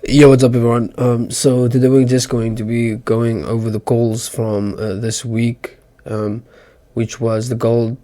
Yo, what's up, everyone? So today we're just going to be going over the calls from this week, which was the gold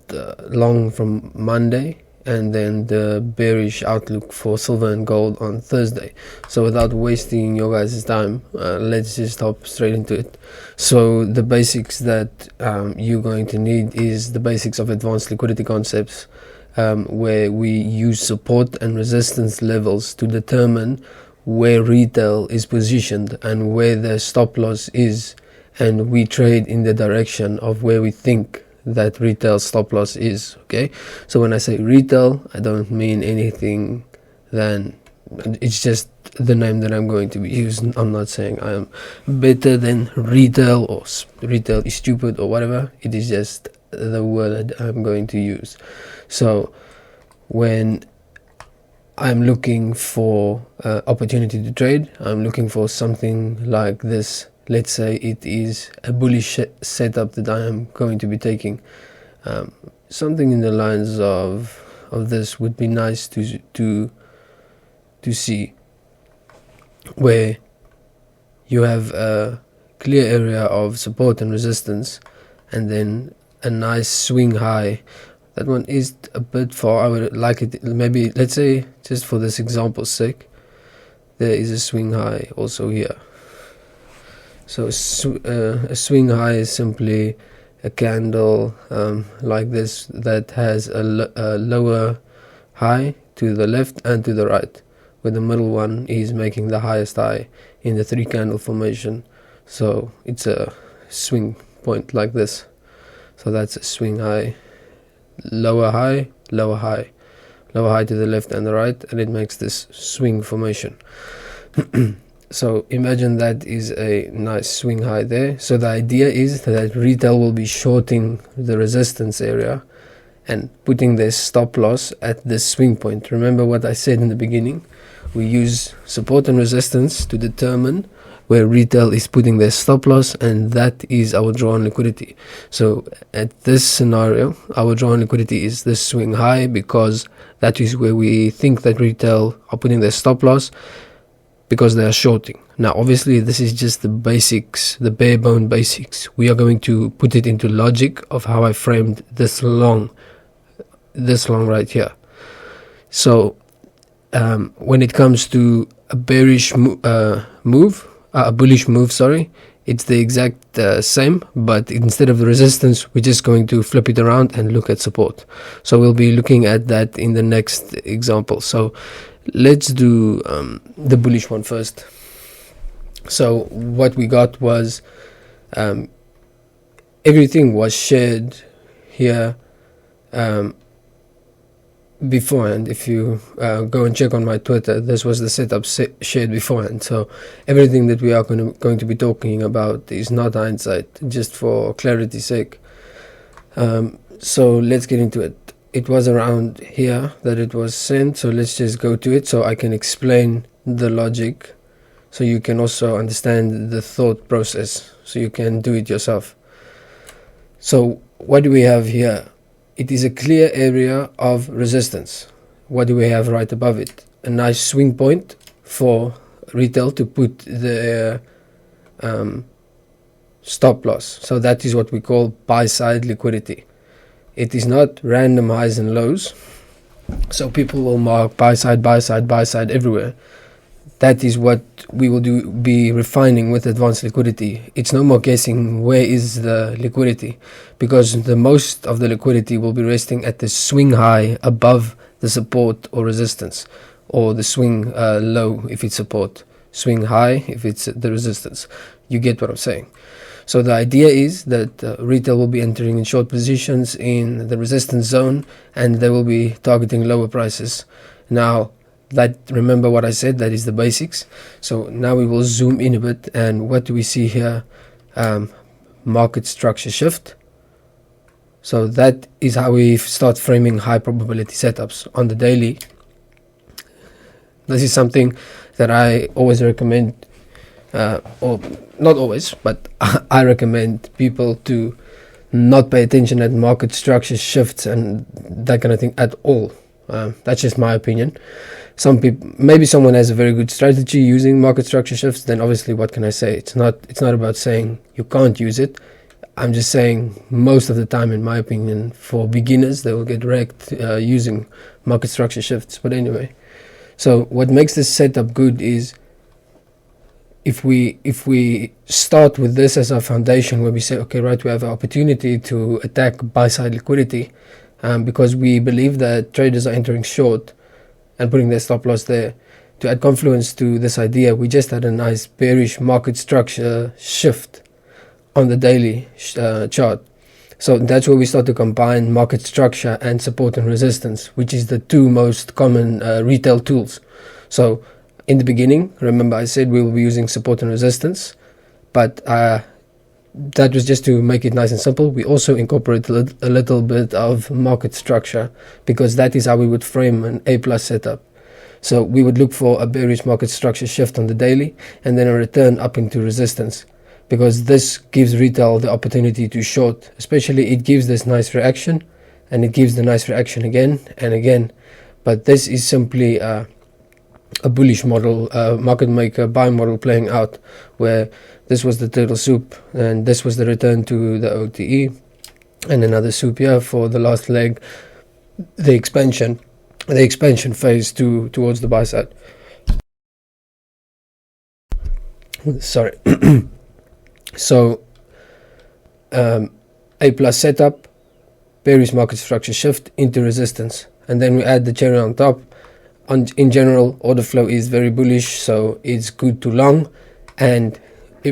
long from Monday, and then the bearish outlook for silver and gold on Thursday. So without wasting your guys' time, let's just hop straight into it. So the basics that you're going to need is the basics of advanced liquidity concepts, where we use support and resistance levels to determine where retail is positioned and where the stop loss is, and we trade in the direction of where we think that retail stop loss is. Okay, so when I say retail, I don't mean anything than, it's just the name that I'm going to be using. I'm not saying I am better than retail or retail is stupid or whatever. It is just the word I'm going to use. So when I'm looking for opportunity to trade, I'm looking for something like this. Let's say it is a bullish setup that I am going to be taking. Something in the lines of this would be nice to see, where you have a clear area of support and resistance, and then a nice swing high. That one is a bit far. I would like it, maybe, let's say, just for this example's sake, there is a swing high also here. So a swing high is simply a candle like this that has a lower high to the left and to the right, where the middle one is making the highest high in the three candle formation. So it's a swing point like this. So that's a swing high. Lower high, lower high, lower high to the left and the right, and it makes this swing formation. So imagine that is a nice swing high there. So the idea is that retail will be shorting the resistance area and putting their stop loss at this swing point. Remember what I said in the beginning? We use support and resistance to determine where retail is putting their stop loss, and that is our draw on liquidity. So at this scenario, our draw on liquidity is this swing high, because that is where we think that retail are putting their stop loss, because they are shorting. Now obviously this is just the basics, the bare bone basics. We are going to put it into logic of how I framed this long right here. So when it comes to a bearish a bullish move, sorry, it's the exact same, but instead of the resistance, we're just going to flip it around and look at support. So we'll be looking at that in the next example. So let's do the bullish one first. So what we got was everything was shared here beforehand. If you go and check on my Twitter, this was the setup shared beforehand. So everything that we are going to be talking about is not hindsight, just for clarity's sake. So let's get into it. It was around here that it was sent, so let's just go to it so I can explain the logic, so you can also understand the thought process, so you can do it yourself. So what do we have here? It is a clear area of resistance. What do we have right above it? A nice swing point for retail to put their stop loss. So that is what we call buy side liquidity. It is not random highs and lows. So people will mark buy side, buy side, buy side everywhere. That is what we will be refining with advanced liquidity. It's no more guessing where is the liquidity, because the most of the liquidity will be resting at the swing high above the support or resistance, or the swing low if it's support, swing high if it's the resistance. You get what I'm saying? So the idea is that retail will be entering in short positions in the resistance zone, and they will be targeting lower prices. Now, remember what I said, that is the basics. So now we will zoom in a bit, and what do we see here? Market structure shift. So that is how we start framing high probability setups on the daily. This is something that I always recommend, or not always, but I recommend people to not pay attention at market structure shifts and that kind of thing at all. That's just my opinion. Some people, maybe someone has a very good strategy using market structure shifts, then obviously what can I say? It's not about saying you can't use it. I'm just saying most of the time, in my opinion, for beginners, they will get wrecked using market structure shifts. But anyway, so what makes this setup good is if we start with this as our foundation, where we say, okay, right, we have an opportunity to attack buy-side liquidity because we believe that traders are entering short and putting their stop loss there. To add confluence to this idea, we just had a nice bearish market structure shift on the daily chart. So that's where we start to combine market structure and support and resistance, which is the two most common retail tools. So in the beginning, remember I said we will be using support and resistance, but that was just to make it nice and simple. We also incorporate a little bit of market structure because that is how we would frame an A+ setup. So we would look for a bearish market structure shift on the daily and then a return up into resistance, because this gives retail the opportunity to short. Especially it gives this nice reaction and it gives the nice reaction again and again. But this is simply a bullish model, market maker buy model playing out, where this was the turtle soup and this was the return to the OTE, and another soup here for the last leg, the expansion phase towards the buy side. Sorry. So A+ setup, bearish market structure shift into resistance, and then we add the cherry on top. In general, order flow is very bullish, so it's good to long, and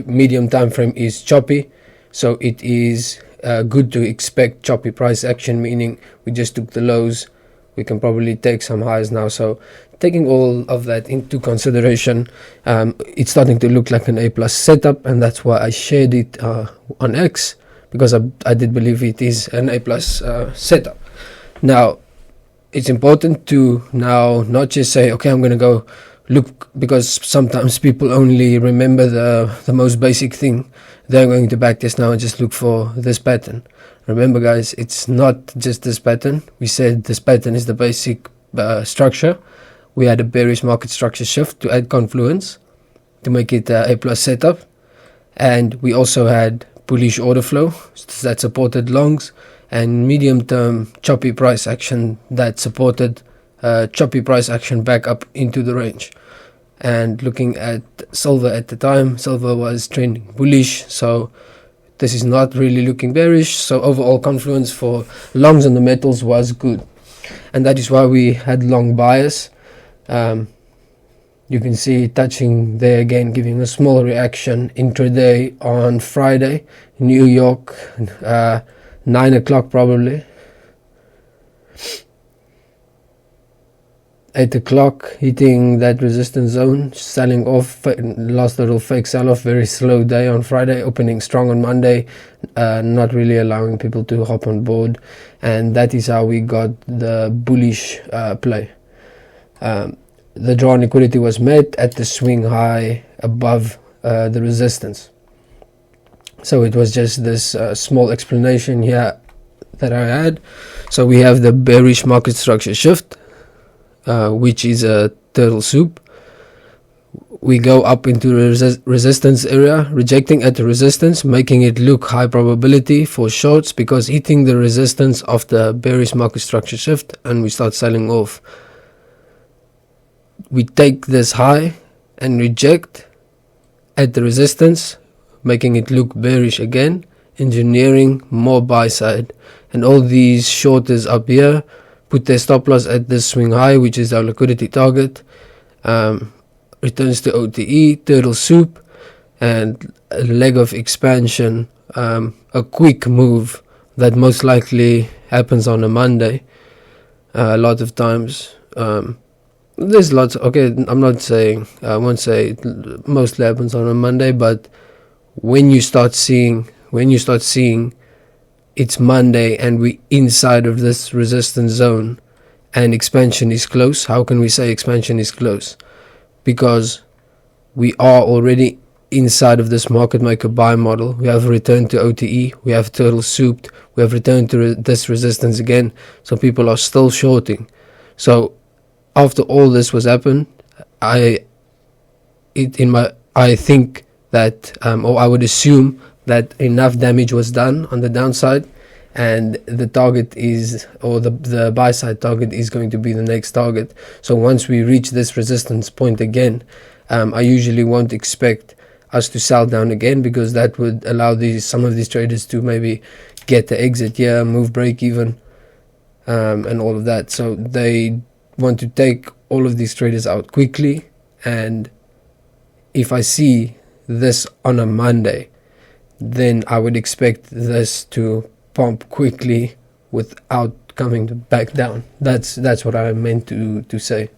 medium time frame is choppy, so it is good to expect choppy price action, meaning we just took the lows, we can probably take some highs now. So taking all of that into consideration, it's starting to look like an A+ setup, and that's why I shared it on X, because I did believe it is an A+ setup. Now it's important to now not just say, okay, I'm going to go look, because sometimes people only remember the most basic thing. They're going to backtest now and just look for this pattern. Remember guys, it's not just this pattern. We said this pattern is the basic structure. We had a bearish market structure shift to add confluence to make it A+ setup, and we also had bullish order flow that supported longs, and medium term choppy price action that supported choppy price action back up into the range. And looking at silver at the time, silver was trending bullish, so this is not really looking bearish. So overall confluence for longs on the metals was good, and that is why we had long bias. You can see touching there again, giving a small reaction intraday on Friday, New York, 9 o'clock probably, 8 o'clock, hitting that resistance zone, selling off, last little fake sell-off, very slow day on Friday, opening strong on Monday, not really allowing people to hop on board, and that is how we got the bullish play. The draw on liquidity was met at the swing high above the resistance. So it was just this small explanation here that I had. So we have the bearish market structure shift, which is a turtle soup. We go up into the resistance area, rejecting at the resistance, making it look high probability for shorts, because hitting the resistance of the bearish market structure shift, and we start selling off. We take this high and reject at the resistance, making it look bearish again, engineering more buy side, and all these shorters up here put their stop loss at this swing high, which is our liquidity target. Returns to OTE, turtle soup, and a leg of expansion, a quick move that most likely happens on a Monday. A lot of times, there's lots. Okay, I'm not saying, I won't say it mostly happens on a Monday, but when you start seeing it's Monday and we inside of this resistance zone and expansion is close. How can we say expansion is close? Because we are already inside of this market maker buy model. We have returned to OTE, we have turtle souped, we have returned to this resistance again, so people are still shorting. So after all this was happened, I think that, or I would assume that enough damage was done on the downside, and the target is, or the buy side target is going to be the next target. So once we reach this resistance point again, I usually won't expect us to sell down again, because that would allow some of these traders to maybe get the exit here, move break even, and all of that. So they want to take all of these traders out quickly. And if I see this on a Monday, then I would expect this to pump quickly without coming back down. That's what I meant to say.